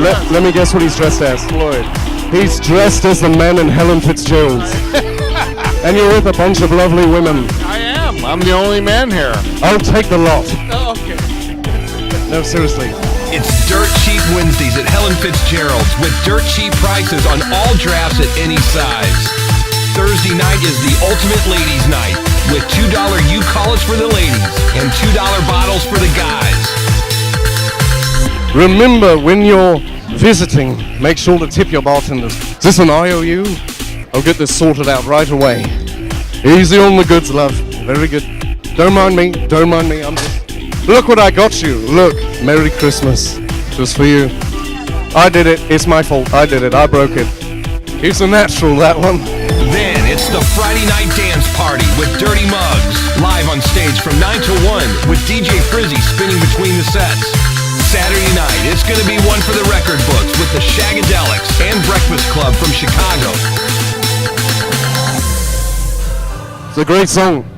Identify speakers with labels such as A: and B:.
A: Let me guess what he's dressed as.
B: Floyd.
A: He's dressed as the man in Helen Fitzgerald's. And you're with a bunch of lovely women.
B: I am. I'm the only man here.
A: I'll take the lot.
B: Oh, okay.
A: No, seriously.
C: It's Dirt Cheap Wednesdays at Helen Fitzgerald's with dirt cheap prices on all drafts at any size. Thursday night is the ultimate ladies' night with $2 U-College for the ladies and $2 bottles for the guys.
A: Remember, when you're visiting, make sure to tip your bartenders. Is this an IOU? I'll get this sorted out right away. Easy on the goods, love. Very good. Don't mind me. Don't mind me. I'm just... Look what I got you. Look. Merry Christmas. Just for you. I did it. It's my fault. I did it. I broke it. He's a natural, that one.
C: Then it's the Friday night dance party with Dirty Mugs. Live on stage from 9 to 1 with DJ Frizzy spinning between the sets. Saturday night, it's going to be one for the record books with the Shagadelics and Breakfast Club from Chicago.
A: It's a great song.